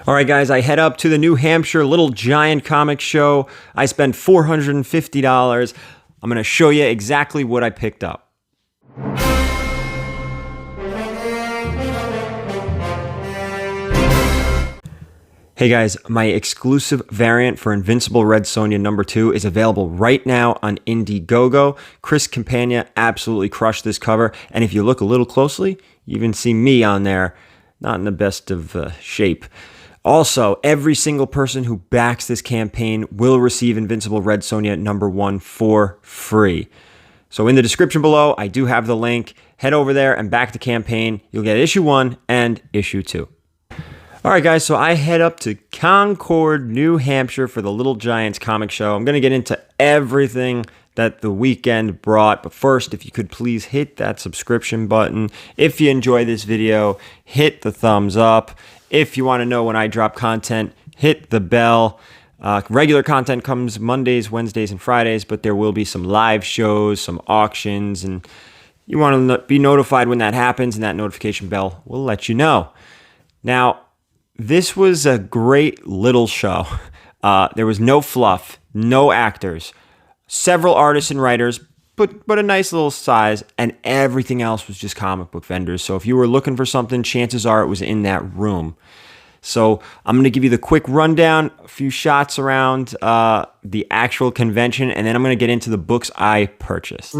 All right, guys, I head up to the New Hampshire Little Giant comic show. I spent $450. I'm going to show you exactly what I picked up. Hey guys, my exclusive variant for Invincible Red Sonja #2 is available right now on Indiegogo. Chris Campagna absolutely crushed this cover, and if you look a little closely, you even see me on there, not in the best of shape. Also, every single person who backs this campaign will receive Invincible Red Sonja #1 for free. So in the description below, I do have the link. Head over there and back the campaign. You'll get issue 1 and issue 2. All right, guys, so I head up to Concord, New Hampshire for the Little Giants comic show. I'm going to get into everything that the weekend brought, but first, if you could please hit that subscription button. If you enjoy this video, hit the thumbs up. If you want to know when I drop content, hit the bell. Regular content comes Mondays, Wednesdays, and Fridays, but there will be some live shows, some auctions, and you want to be notified when that happens, and that notification bell will let you know. Now, this was a great little show. There was no fluff, no actors, several artists and writers, but a nice little size, and everything else was just comic book vendors. So if you were looking for something, chances are it was in that room. So I'm going to give you the quick rundown, a few shots around the actual convention, and then I'm going to get into the books I purchased.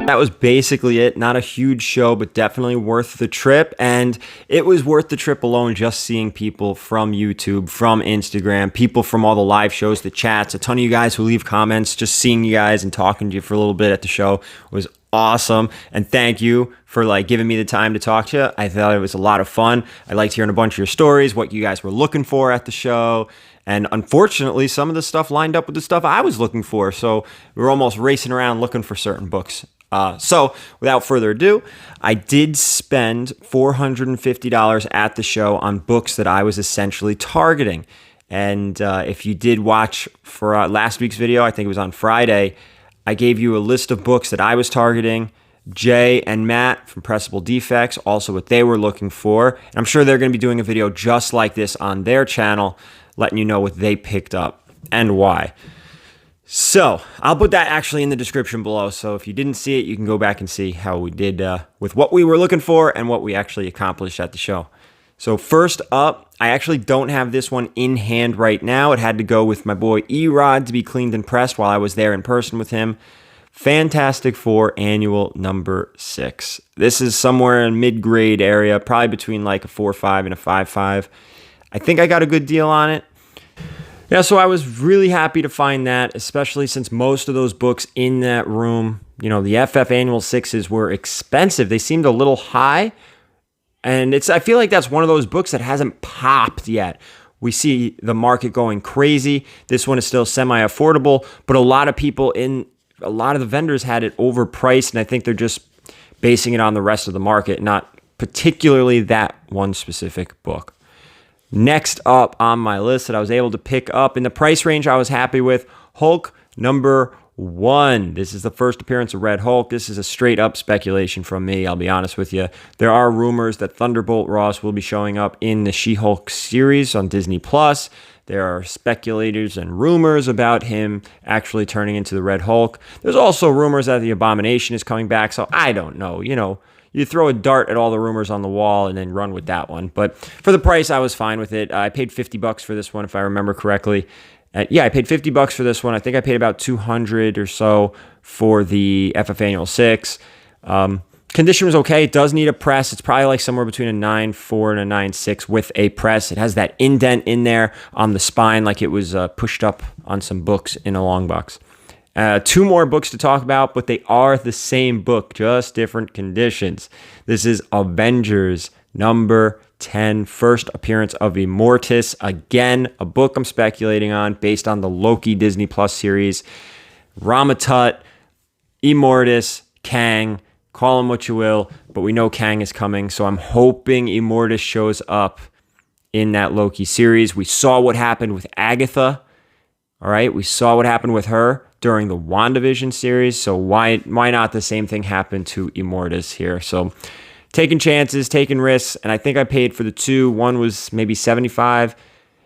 That was basically it. Not a huge show, but definitely worth the trip. And it was worth the trip alone just seeing people from YouTube, from Instagram, people from all the live shows, the chats, a ton of you guys who leave comments, just seeing you guys and talking to you for a little bit at the show was awesome. And thank you for like giving me the time to talk to you. I thought it was a lot of fun. I liked hearing a bunch of your stories, what you guys were looking for at the show. And unfortunately, some of the stuff lined up with the stuff I was looking for. So we were almost racing around looking for certain books. So without further ado, I did spend $450 at the show on books that I was essentially targeting. And if you did watch for last week's video, I think it was on Friday, I gave you a list of books that I was targeting. Jay and Matt from Pressable Defects, also what they were looking for. And I'm sure they're going to be doing a video just like this on their channel, letting you know what they picked up and why. So I'll put that actually in the description below. So if you didn't see it, you can go back and see how we did with what we were looking for and what we actually accomplished at the show. So first up, I actually don't have this one in hand right now. It had to go with my boy E-Rod to be cleaned and pressed while I was there in person with him. Fantastic Four Annual number 6. This is somewhere in mid-grade area, probably between like a 4.5 and a 5.5. I think I got a good deal on it. Yeah, so I was really happy to find that, especially since most of those books in that room, you know, the FF Annual 6s were expensive. They seemed a little high. And I feel like that's one of those books that hasn't popped yet. We see the market going crazy. This one is still semi-affordable, but a lot of the vendors had it overpriced, and I think they're just basing it on the rest of the market, not particularly that one specific book. Next up on my list that I was able to pick up in the price range I was happy with, Hulk number 1. This is the first appearance of Red Hulk. This is a straight up speculation from me, I'll be honest with you. There are rumors that Thunderbolt Ross will be showing up in the She-Hulk series on Disney+. There are speculators and rumors about him actually turning into the Red Hulk. There's also rumors that the Abomination is coming back, so I don't know. You know, you throw a dart at all the rumors on the wall and then run with that one. But for the price, I was fine with it. I paid $50 for this one, if I remember correctly. Yeah, I paid $50 for this one. I think I paid about $200 or so for the FF Annual 6. Condition was okay. It does need a press. It's probably like somewhere between a 9.4 and a 9.6 with a press. It has that indent in there on the spine like it was pushed up on some books in a long box. 2 more books to talk about, but they are the same book, just different conditions. This is Avengers number 10, first appearance of Immortus. Again, a book I'm speculating on based on the Loki Disney Plus series. Ramatut, Immortus, Kang, call him what you will, but we know Kang is coming, so I'm hoping Immortus shows up in that Loki series. We saw what happened with Agatha, all right? We saw what happened with her during the WandaVision series, so why not the same thing happen to Immortus here? So taking chances, taking risks, and I think I paid for the 2. One was maybe 75.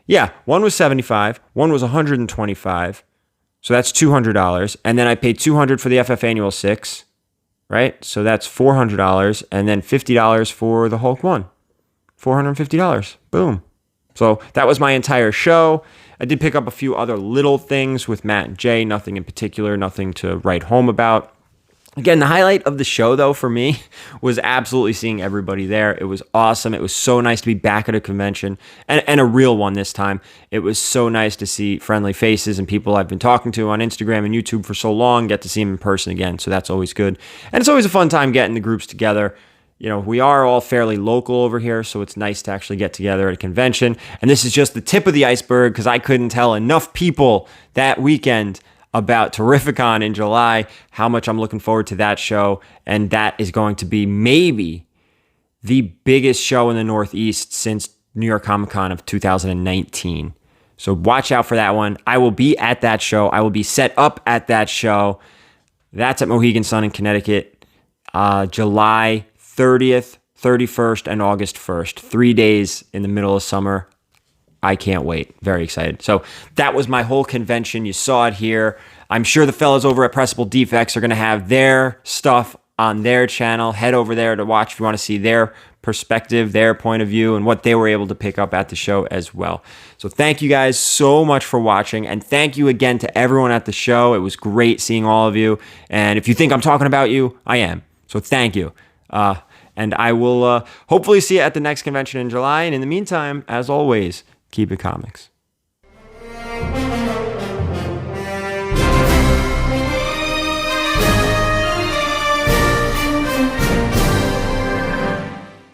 Yeah, one was 75. One was 125. So that's $200. And then I paid $200 for the FF Annual 6, right? So that's $400. And then $50 for the Hulk 1. $450. Boom. So that was my entire show. I did pick up a few other little things with Matt and Jay. Nothing in particular, nothing to write home about. Again, the highlight of the show, though, for me, was absolutely seeing everybody there. It was awesome. It was so nice to be back at a convention, and a real one this time. It was so nice to see friendly faces and people I've been talking to on Instagram and YouTube for so long, get to see them in person again, so that's always good. And it's always a fun time getting the groups together. You know, we are all fairly local over here, so it's nice to actually get together at a convention. And this is just the tip of the iceberg, because I couldn't tell enough people that weekend about Terrificon in July, how much I'm looking forward to that show. And that is going to be maybe the biggest show in the Northeast since New York Comic Con of 2019. So watch out for that one. I will be at that show. I will be set up at that show. That's at Mohegan Sun in Connecticut, July 30th, 31st, and August 1st. 3 days in the middle of summer. I can't wait. Very excited. So that was my whole convention. You saw it here. I'm sure the fellas over at Pressable Defects are going to have their stuff on their channel. Head over there to watch if you want to see their perspective, their point of view, and what they were able to pick up at the show as well. So thank you guys so much for watching, and thank you again to everyone at the show. It was great seeing all of you, and if you think I'm talking about you, I am. So thank you. And I will hopefully see you at the next convention in July, and in the meantime, as always, keep it comics.